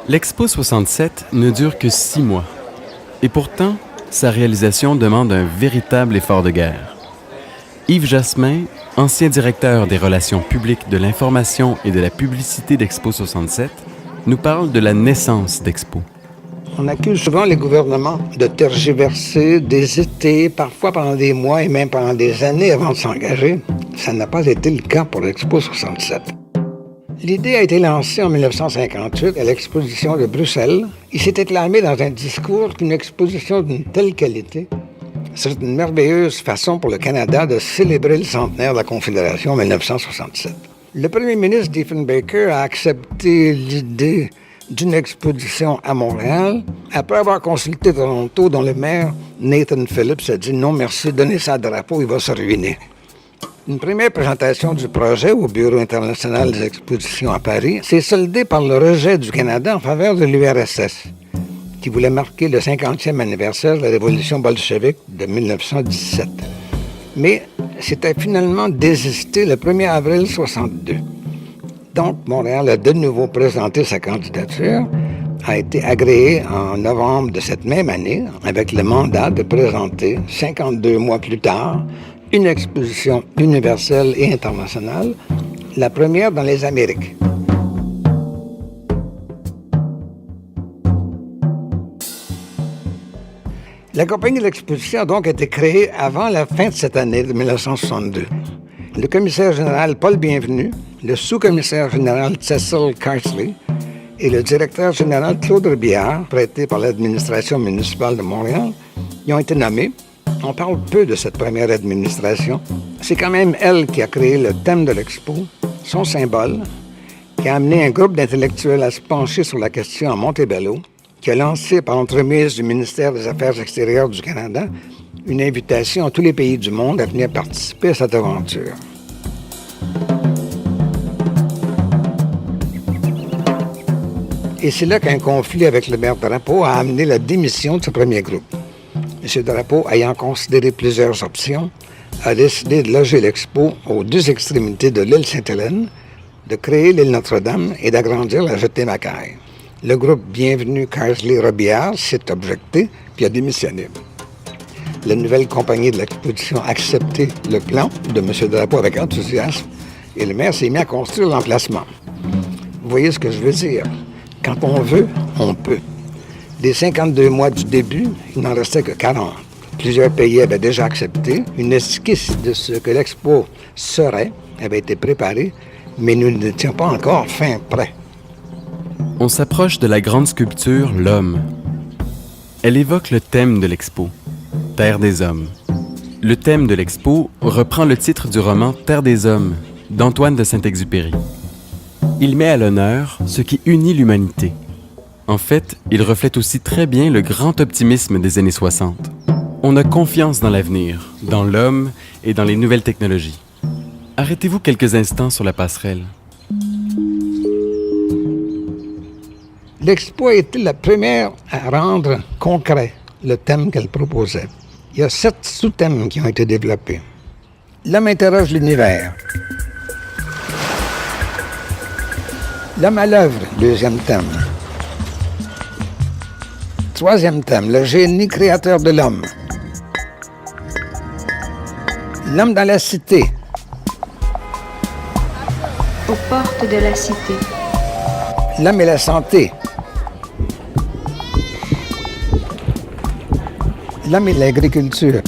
L'Expo 67 ne dure que 6 mois. Et pourtant, sa réalisation demande un véritable effort de guerre. Yves Jasmin, ancien directeur des relations publiques de l'information et de la publicité d'Expo 67, nous parle de la naissance d'Expo. On accuse souvent les gouvernements de tergiverser, d'hésiter, parfois pendant des mois et même pendant des années avant de s'engager. Ça n'a pas été le cas pour l'Expo 67. L'idée a été lancée en 1958 à l'exposition de Bruxelles. Il s'était clamé dans un discours qu'une exposition d'une telle qualité, c'est une merveilleuse façon pour le Canada de célébrer le centenaire de la Confédération en 1967. Le premier ministre Diefenbaker a accepté l'idée d'une exposition à Montréal après avoir consulté Toronto, dont le maire Nathan Phillips a dit « Non, merci, donnez ça à drapeau, il va se ruiner ». Une première présentation du projet au Bureau international des expositions à Paris s'est soldée par le rejet du Canada en faveur de l'URSS, qui voulait marquer le 50e anniversaire de la révolution bolchevique de 1917. Mais c'était finalement désisté le 1er avril 1962. Donc, Montréal a de nouveau présenté sa candidature, a été agréé en novembre de cette même année, avec le mandat de présenter, 52 mois plus tard, une exposition universelle et internationale, la première dans les Amériques. La compagnie de l'exposition a donc été créée avant la fin de cette année de 1962. Le commissaire général Paul Bienvenu, le sous-commissaire général Cecil Carsley et le directeur général Claude Robillard, prêté par l'administration municipale de Montréal, y ont été nommés. On parle peu de cette première administration. C'est quand même elle qui a créé le thème de l'expo, son symbole, qui a amené un groupe d'intellectuels à se pencher sur la question à Montebello, qui a lancé par l'entremise du ministère des Affaires extérieures du Canada une invitation à tous les pays du monde à venir participer à cette aventure. Et c'est là qu'un conflit avec le maire Drapeau a amené la démission de ce premier groupe. M. Drapeau, ayant considéré plusieurs options, a décidé de loger l'expo aux deux extrémités de l'île Sainte-Hélène, de créer l'île Notre-Dame et d'agrandir la jetée Macaire. Le groupe Bienvenu Carsley-Robillard s'est objecté puis a démissionné. La nouvelle compagnie de l'exposition a accepté le plan de M. Drapeau avec enthousiasme et le maire s'est mis à construire l'emplacement. Vous voyez ce que je veux dire? Quand on veut, on peut. Des 52 mois du début, il n'en restait que 40. Plusieurs pays avaient déjà accepté. Une esquisse de ce que l'expo serait avait été préparée, mais nous n'étions pas encore fin prêts. On s'approche de la grande sculpture « L'Homme ». Elle évoque le thème de l'expo, « Terre des Hommes ». Le thème de l'expo reprend le titre du roman « Terre des Hommes » d'Antoine de Saint-Exupéry. Il met à l'honneur ce qui unit l'humanité. En fait, il reflète aussi très bien le grand optimisme des années 60. On a confiance dans l'avenir, dans l'homme et dans les nouvelles technologies. Arrêtez-vous quelques instants sur la passerelle. L'expo a été la première à rendre concret le thème qu'elle proposait. Il y a 7 sous-thèmes qui ont été développés. L'homme interroge l'univers. L'homme à l'œuvre, deuxième thème. Troisième thème, le génie créateur de l'homme. L'homme dans la cité. Aux portes de la cité. L'homme et la santé. L'homme et l'agriculture.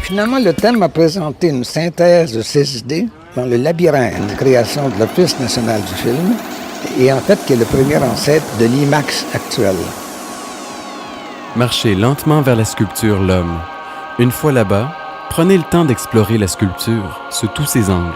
Finalement, le thème a présenté une synthèse de ces idées dans le labyrinthe de création de l'Office national du film et en fait qui est le premier ancêtre de l'IMAX actuel. Marchez lentement vers la sculpture « L'Homme ». Une fois là-bas, prenez le temps d'explorer la sculpture sous tous ses angles.